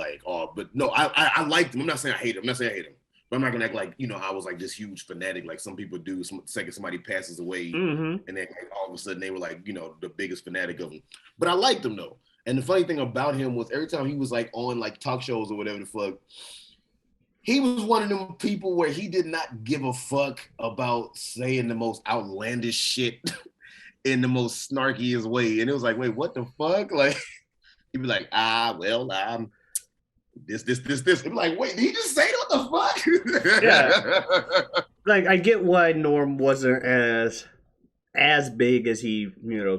but no, I liked him. I'm not saying I hate him. But I'm not gonna act like, I was like this huge fanatic like some people do. Second somebody passes away, and then like, all of a sudden they were like, the biggest fanatic of him. But I liked him though. And the funny thing about him was every time he was like on like talk shows or whatever the fuck, he was one of them people where he did not give a fuck about saying the most outlandish shit in the most snarkiest way. And it was like, wait, what the fuck? Like, he'd be like, this. He'd be like, wait, did he just say what the fuck? Yeah. Like, I get why Norm wasn't as big as he,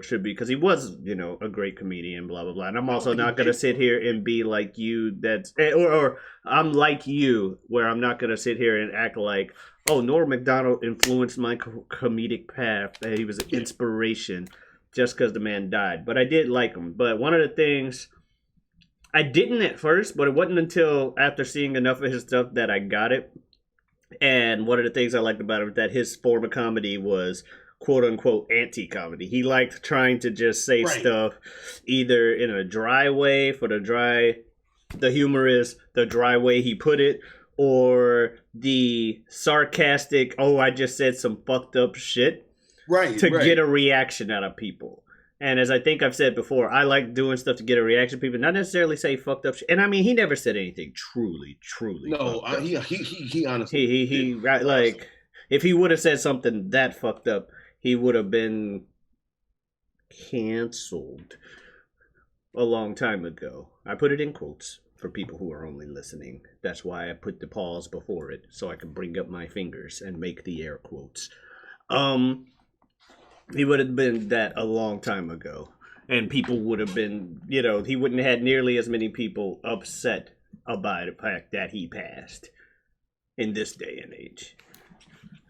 should be, because he was, a great comedian, blah, blah, blah. And I'm also not going to sit here and be like you, or I'm like you, where I'm not going to sit here and act like, oh, Norm Macdonald influenced my comedic path, that he was an inspiration just because the man died. But I did like him. But one of the things, I didn't at first, but it wasn't until after seeing enough of his stuff that I got it. And one of the things I liked about him, that his form of comedy was quote unquote anti-comedy. He liked trying to just say stuff either in a dry way the humor is the dry way he put it, or the sarcastic, I just said some fucked up shit to get a reaction out of people. And as I think I've said before, I like doing stuff to get a reaction. People not necessarily say fucked up shit. And I mean, he never said anything truly. No, he honestly, he like, if he would have said something that fucked up, he would have been canceled a long time ago. I put it in quotes for people who are only listening. That's why I put the pause before it, so I can bring up my fingers and make the air quotes. He would have been that a long time ago. And people would have been, he wouldn't have had nearly as many people upset about the fact that he passed in this day and age.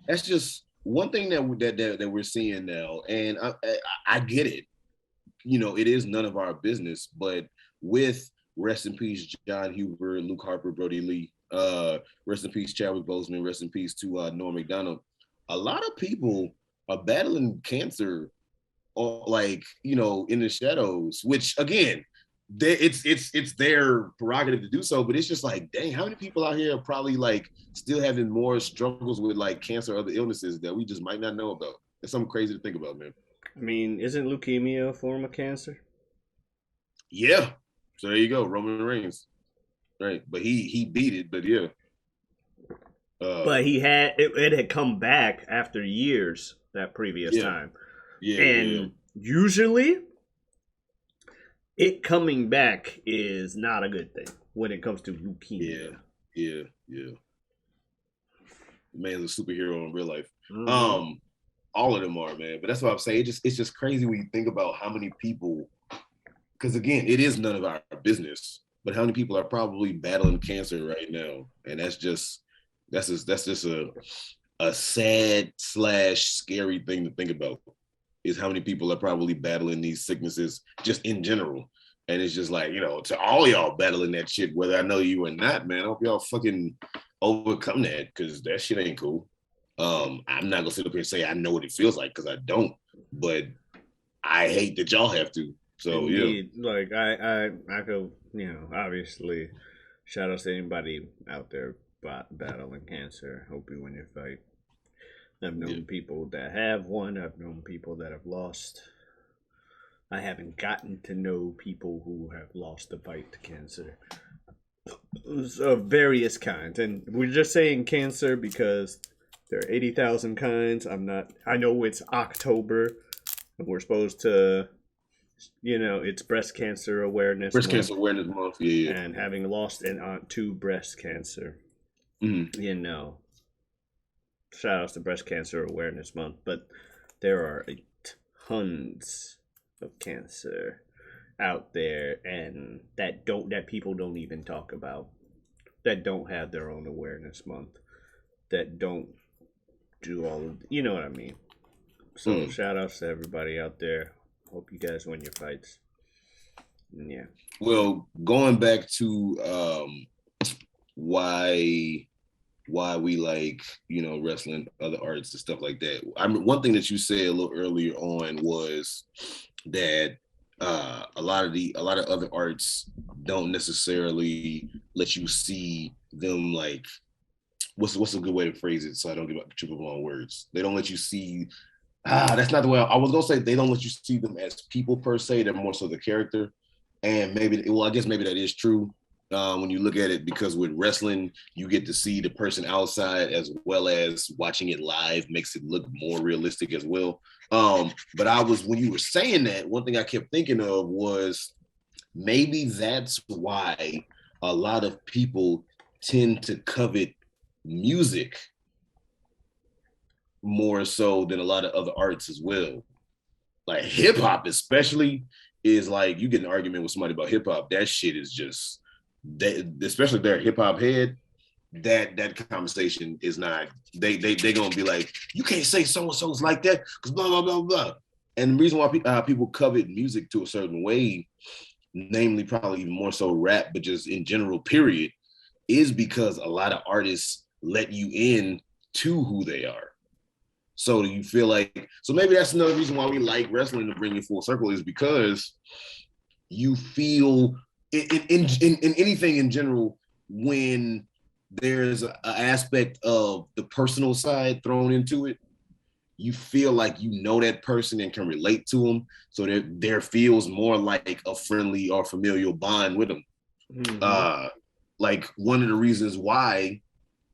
That's just one thing that we're seeing now, and I get it. it is none of our business. But with rest in peace, John Huber, Luke Harper, Brody Lee, rest in peace, Chadwick Boseman, rest in peace to Norm Macdonald. A lot of people are battling cancer, or in the shadows, which again, it's their prerogative to do so, but it's just like, dang, how many people out here are probably like still having more struggles with like cancer or other illnesses that we just might not know about? It's something crazy to think about, man. I mean, isn't leukemia a form of cancer? Yeah. So there you go, Roman Reigns. Right. But he beat it, but yeah. But it had come back after years that previous time. Yeah. And usually it coming back is not a good thing when it comes to leukemia. Yeah. The man's a superhero in real life. Mm-hmm. All of them are, man. But that's what I'm saying. It's just crazy when you think about how many people, because again, it is none of our business, but how many people are probably battling cancer right now. And that's just a sad / scary thing to think about, is how many people are probably battling these sicknesses just in general. And it's just like, to all y'all battling that shit, whether I know you or not, man, I hope y'all fucking overcome that, because that shit ain't cool. I'm not gonna sit up here and say I know what it feels like, because I don't, but I hate that y'all have to. So indeed, yeah, like I could, obviously, shout out to anybody out there battling cancer. Hope you win your fight. I've known people that have won. I've known people that have lost. I haven't gotten to know people who have lost the fight to cancer. Of various kinds, and we're just saying cancer because there are 80,000 kinds. I know it's October, and we're supposed to, it's breast cancer awareness month. Cancer awareness month, yeah. And having lost an aunt to breast cancer, shout outs to breast cancer awareness month. But there are tons of cancer out there, and that people don't even talk about, that don't have their own awareness month, that don't do all of, you know what I mean. So shout outs to everybody out there. Hope you guys win your fights. Yeah. Well, going back to why we like, wrestling, other arts and stuff like that. I mean, one thing that you said a little earlier on was that a lot of other arts don't necessarily let you see them, like, what's a good way to phrase it so I don't give up triple on words. They don't let you see. That's not the way I was gonna say. They don't let you see them as people per se. They're more so the character. And I guess maybe that is true when you look at it, because with wrestling, you get to see the person outside as well as watching it live makes it look more realistic as well. But when you were saying that, one thing I kept thinking of was maybe that's why a lot of people tend to covet music more so than a lot of other arts as well. Like hip hop especially is like, you get an argument with somebody about hip hop, that shit is just, especially if they're a hip hop head, that conversation is not, they gonna be like, you can't say so and so's like that because blah blah blah blah. And the reason why people covet music to a certain way, namely probably even more so rap, but just in general period, is because a lot of artists let you in to who they are. So you feel like, so maybe that's another reason why we like wrestling, to bring you full circle, is because you feel in anything in general, when there's an aspect of the personal side thrown into it, you feel like you know that person and can relate to them. So there feels more like a friendly or familial bond with them. Mm-hmm. Like one of the reasons why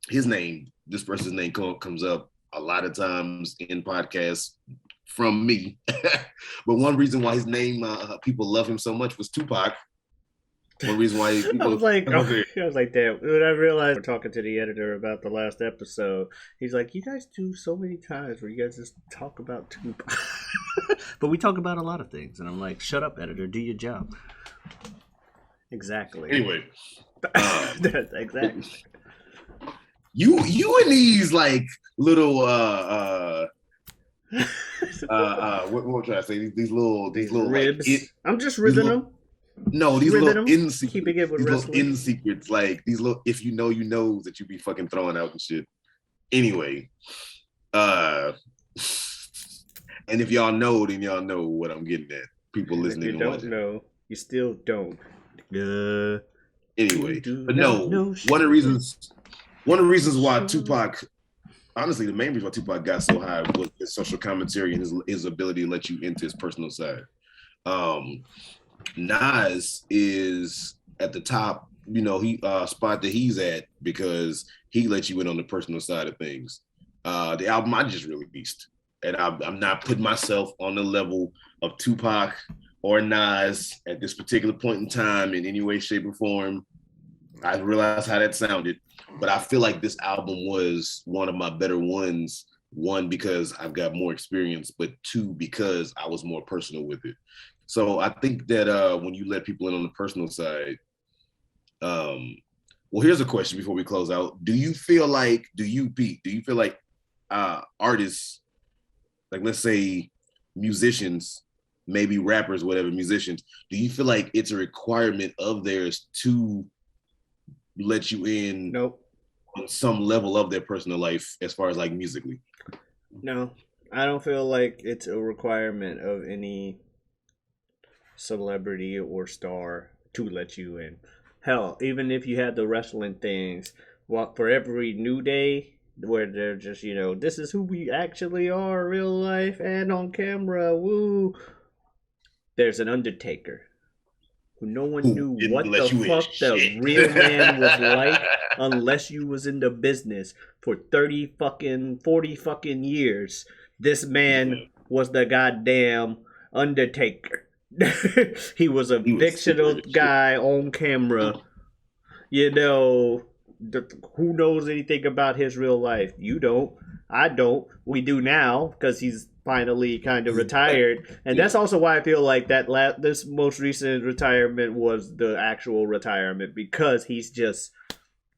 this person's name comes up a lot of times in podcasts from me. But one reason why his name, people love him so much, was Tupac. One reason why people, I was like, that. When I realized we're talking to the editor about the last episode, he's like, you guys do so many times where you guys just talk about Tupac. But we talk about a lot of things. And I'm like, shut up, editor, do your job. Exactly. Anyway. Exactly. You and these like little What I'm trying to say? These little like ribs. I'm just these ribbing little them. no, Just these ribbing little them. in secrets. Keeping it with These little wrestling. in secrets, like these little if you know that you be fucking throwing out and shit. Anyway, and if y'all know, then y'all know what I'm getting at. People And if you listening and don't watching. know, you still don't. Anyway, but Not no, know one of the shit. reasons why Tupac, honestly, the main reason why Tupac got so high was his social commentary and his ability to let you into his personal side. Nas is at the top, he spot that he's at because he lets you in on the personal side of things. The album I just released, and I'm not putting myself on the level of Tupac or Nas at this particular point in time in any way, shape, or form. I realized how that sounded, but I feel like this album was one of my better ones. One, because I've got more experience, but two, because I was more personal with it. So I think that when you let people in on the personal side, well, here's a question before we close out. Do you feel like artists, like let's say musicians, maybe rappers, whatever, musicians, do you feel like it's a requirement of theirs to let you in Nope. on some level of their personal life as far as like musically? No, I don't feel like it's a requirement of any celebrity or star to let you in. Hell, even if you had the wrestling things, for every new day where they're just, this is who we actually are, real life and on camera, woo. There's an Undertaker who no one knew what the fuck the real man was like unless you was in the business for 40 fucking years. This man was the goddamn Undertaker. He was a fictional guy on camera. Who knows anything about his real life? You don't. I don't. We do now because he's finally kind of retired, and that's also why I feel like this most recent retirement was the actual retirement, because he's just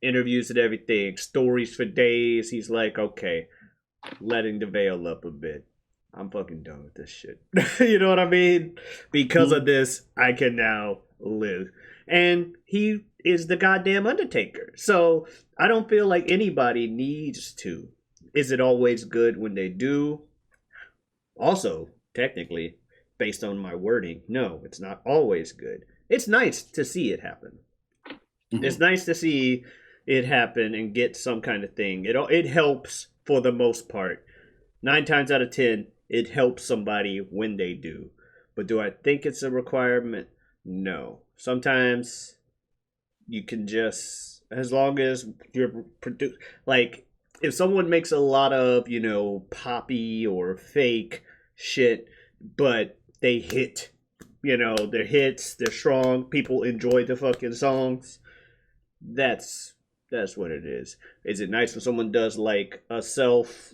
interviews and everything, stories for days. He's like, okay, letting the veil up a bit. I'm fucking done with this shit. You know what I mean? Because of this, I can now live. And he is the goddamn Undertaker. So I don't feel like anybody needs to. Is it always good when they do? Also, technically, based on my wording, no, it's not always good. It's nice to see it happen. Mm-hmm. It's nice to see it happen and get some kind of thing. It helps for the most part. 9 times out of 10, it helps somebody when they do. But do I think it's a requirement? No. Sometimes you can just, as long as you're like, if someone makes a lot of, poppy or fake shit, but they hit, they're hits, they're strong, people enjoy the fucking songs, that's what it is. Is it nice when someone does like a self,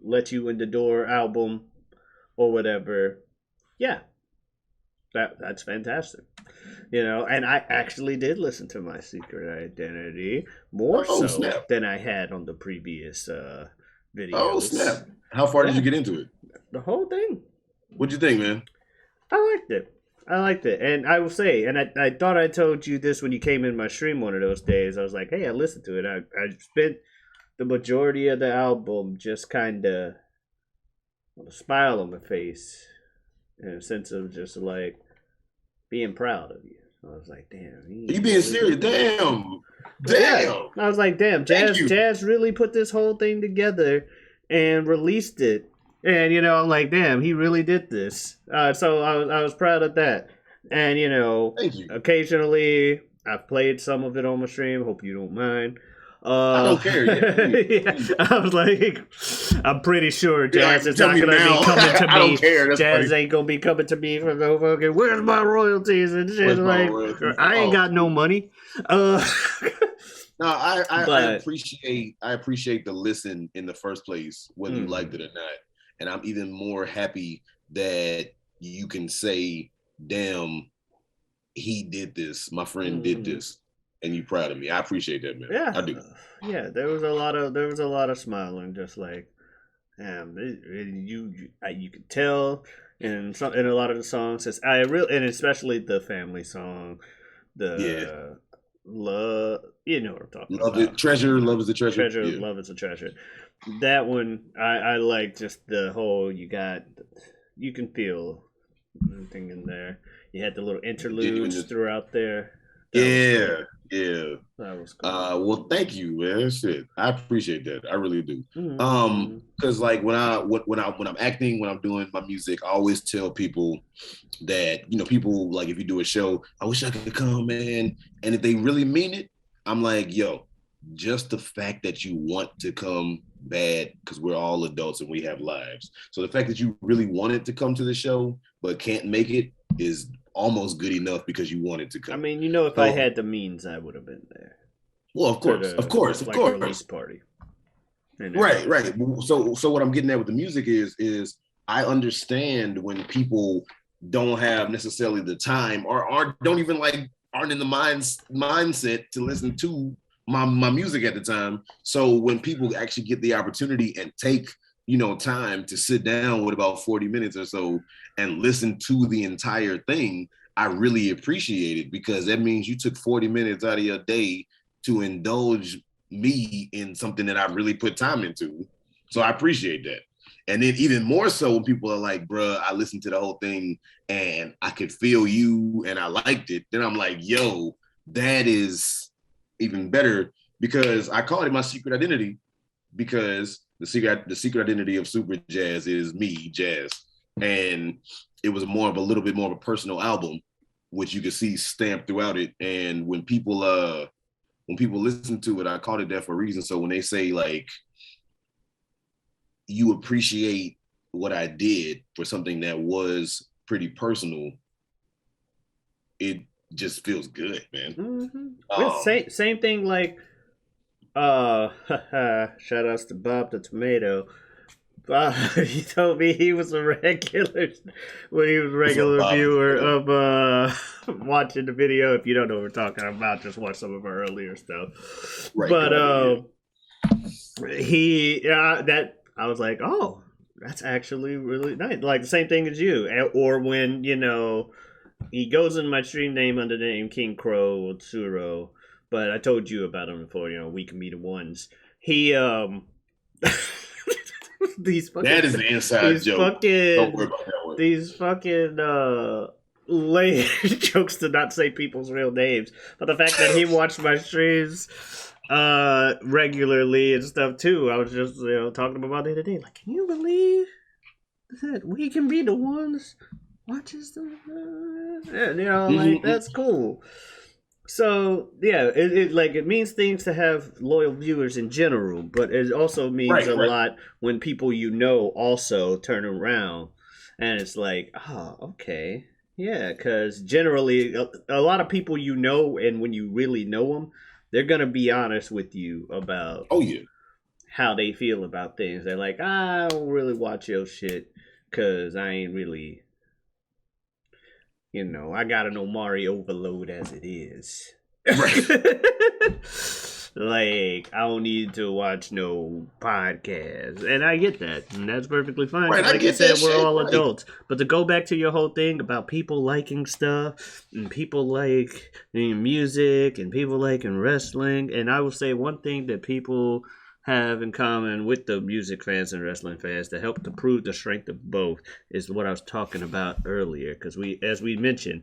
let you in the door album or whatever? Yeah. That's fantastic. And I actually did listen to My Secret Identity more than I had on the previous videos. Oh, snap. How far did you get into it? The whole thing. What'd you think, man? I liked it. And I will say, and I thought I told you this when you came in my stream one of those days. I was like, hey, I listened to it. I spent the majority of the album just kind of with a smile on my face in a sense of just like being proud of you. I was like, damn. You being serious? Damn. Yeah. I was like, damn, Jazz really put this whole thing together and released it. And, I'm like, damn, he really did this. So I was proud of that. And, Thank you. Occasionally I've played some of it on my stream. Hope you don't mind. I don't care. Yeah, I was like, I'm pretty sure Jazz is not going to be coming to me. I don't care. That's Jazz funny. ain't going to be coming to me for no fucking, where's my royalties and shit. Like, I ain't got no money. No, I appreciate the listen in the first place, whether you liked it or not. And I'm even more happy that you can say, damn, he did this. My friend did this. And you proud of me. I appreciate that, man. Yeah. I do. Yeah, there was a lot of smiling, just like, You could tell in a lot of the songs. And especially the family song, Yeah, the love. You know what I'm talking love it. about. Treasure, love is a treasure. Treasure, Yeah, love is a treasure. That one, I like just the whole. You can feel everything in there. You had the little interludes genuineness. throughout there. That was Yeah, cool. yeah. That was cool. Well, thank you, man. Shit, I appreciate that. I really do. Mm-hmm. Because like when I'm acting, when I'm doing my music, I always tell people that people like if you do a show, I wish I could come, man. And if they really mean it, I'm like, yo, just the fact that you want to come bad because we're all adults and we have lives. So the fact that you really wanted to come to the show but can't make it is almost good enough because you wanted to I come. mean, if I So, had the means, I would have been there well, of to course, of the course, of like course. release party and Right, everything. right. So what I'm getting at with the music is I understand when people don't have necessarily the time or don't even like aren't in the mindset to listen to my music at the time. So when people actually get the opportunity and take time to sit down with about 40 minutes or so and listen to the entire thing, I really appreciate it because that means you took 40 minutes out of your day to indulge me in something that I really put time into. So I appreciate that. And then even more so when people are like, bruh, I listened to the whole thing and I could feel you and I liked it. Then I'm like, yo, that is even better because I call it my secret identity because the secret identity of Superjaz is me, Jazz. And it was a little bit more of a personal album, which you can see stamped throughout it. And when people listen to it, I called it that for a reason. So when they say like you appreciate what I did for something that was pretty personal, it just feels good, man. Mm-hmm. It's Um, same thing. Like, shout outs to Bob the Tomato. He told me he was a regular when he was a what's up, regular Bob? viewer of watching the video. If you don't know what we're talking about, just watch some of our earlier stuff. Right, But got it. Yeah. he that I was like, oh, that's actually really nice. Like the same thing as you, or when he goes in my stream name under the name King Crow Tsuro, but I told you about him before. We can be the ones. He these That fucking is an inside these joke. Don't worry fucking about that one. these fucking lame jokes to not say people's real names, but the fact that he watched my streams regularly and stuff too. I was just talking about the other day. Like, can you believe that we can be the ones watches the and like Mm-hmm. that's cool. So yeah, it means things to have loyal viewers in general, but it also means Right, a right. lot when people also turn around, and it's like, oh, okay, yeah, because generally a lot of people and when you really know them, they're gonna be honest with you about Oh yeah. how they feel about things. They're like, I don't really watch your shit because I ain't really, I got an Omari overload as it is. Right. Like, I don't need to watch no podcast. And I get that. And that's perfectly fine. Right. Because, I like you get that said, we're shit. all Right. adults. But to go back to your whole thing about people liking stuff, and people like music, and people liking wrestling, and I will say one thing that people have in common with the music fans and wrestling fans to help to prove the strength of both is what I was talking about earlier. Because as we mentioned,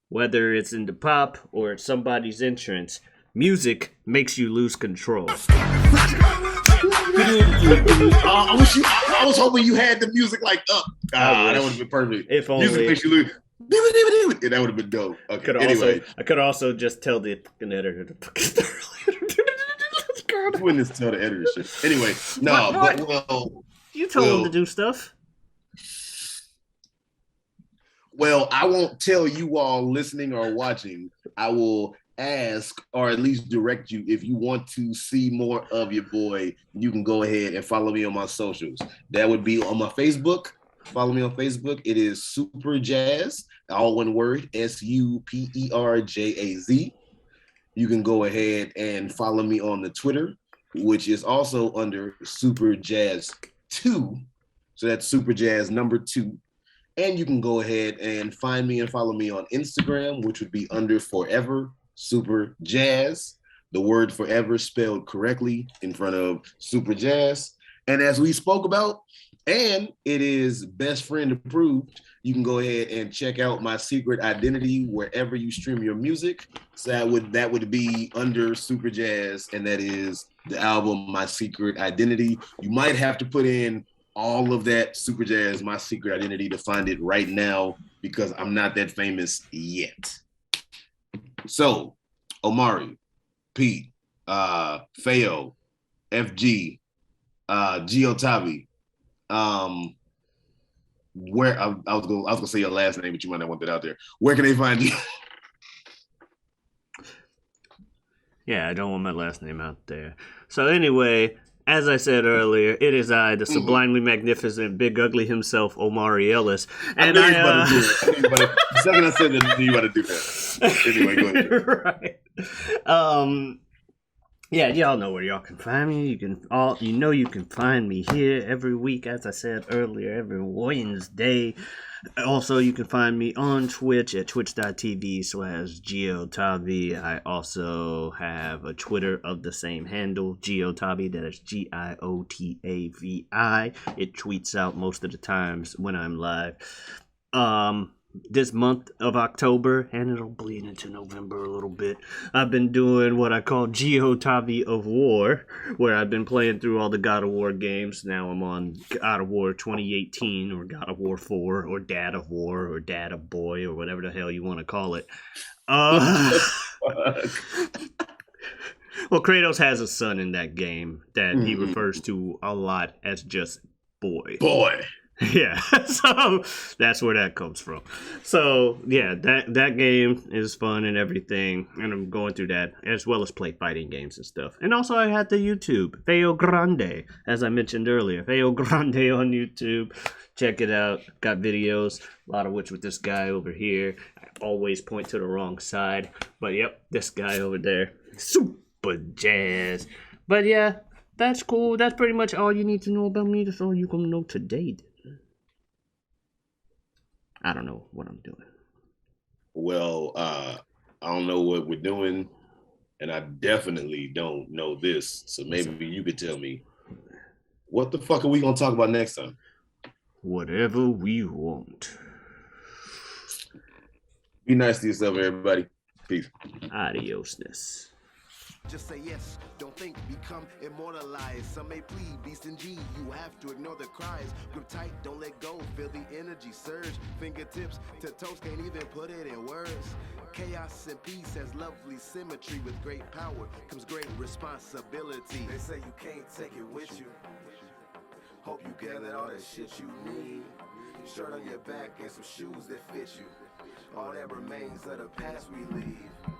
whether it's in the pop or it's somebody's entrance, music makes you lose control. I was hoping you had the music like up. I That would have wish, been perfect. if Music only. makes you lose. That would have been dope. Okay. Anyway, I could also just tell the fucking editor to fucking start. you wouldn't tell the editor shit. Anyway, no, What? but You told him to well, do stuff. well, I won't tell you all listening or watching. I will ask or at least direct you if you want to see more of your boy. You can go ahead and follow me on my socials. That would be on my Facebook. Follow me on Facebook. It is Superjaz, all one word, Superjaz. You can go ahead and follow me on the Twitter, which is also under Superjaz 2. So that's Superjaz number 2. And you can go ahead and find me and follow me on Instagram, which would be under Forever Superjaz. The word forever spelled correctly in front of Superjaz. And as we spoke about, and it is best friend approved, you can go ahead and check out my secret identity wherever you stream your music. So that would be under Superjaz, and that is the album My Secret Identity. You might have to put in all of that Superjaz, My Secret Identity, to find it right now because I'm not that famous yet. So, Omari, Pete, Feo, FG, Giotavi. Where I was gonna say your last name, but you might not want that out there. Where can they find you? Yeah, I don't want my last name out there. So anyway, as I said earlier, it is I, the sublimely magnificent, big ugly himself, Omari Ellis. And the second I said that, you about to do that. Anyway, go ahead. Right. Yeah, y'all know where y'all can find me. You can find me here every week, as I said earlier, every Wednesday. Also, you can find me on Twitch at twitch.tv/Giotavi. I also have a Twitter of the same handle, Giotavi. That is Giotavi. It tweets out most of the times when I'm live. This month of October, and it'll bleed into November a little bit, I've been doing what I call Giotavi of War, where I've been playing through all the God of War games. Now I'm on God of War 2018, or God of War 4, or Dad of War, or Dad of Boy, or whatever the hell you want to call it. Well, Kratos has a son in that game that he refers to a lot as just boy. Yeah, so that's where that comes from. So yeah, that game is fun and everything, and I'm going through that as well as play fighting games and stuff. And also I had the YouTube feogrande, as I mentioned earlier, feogrande on YouTube. Check it out. Got videos, a lot of which with this guy over here. I always point to the wrong side, but yep, this guy over there, Superjaz. But yeah, that's cool. That's pretty much all you need to know about me. That's all you can know today. I don't know what I'm doing. Well, I don't know what we're doing, and I definitely don't know this. So maybe you could tell me, what the fuck are we gonna talk about next time? Whatever we want. Be nice to yourself, everybody. Peace. Adiosness. Just say yes, don't think, become immortalized. Some may plead, beast and G, you have to ignore the cries. Grip tight, don't let go, feel the energy surge. Fingertips to toes, can't even put it in words. Chaos and peace has lovely symmetry. With great power comes great responsibility. They say you can't take it with you. Hope you gathered all that shit you need. Shirt on your back and some shoes that fit you. All that remains of the past we leave.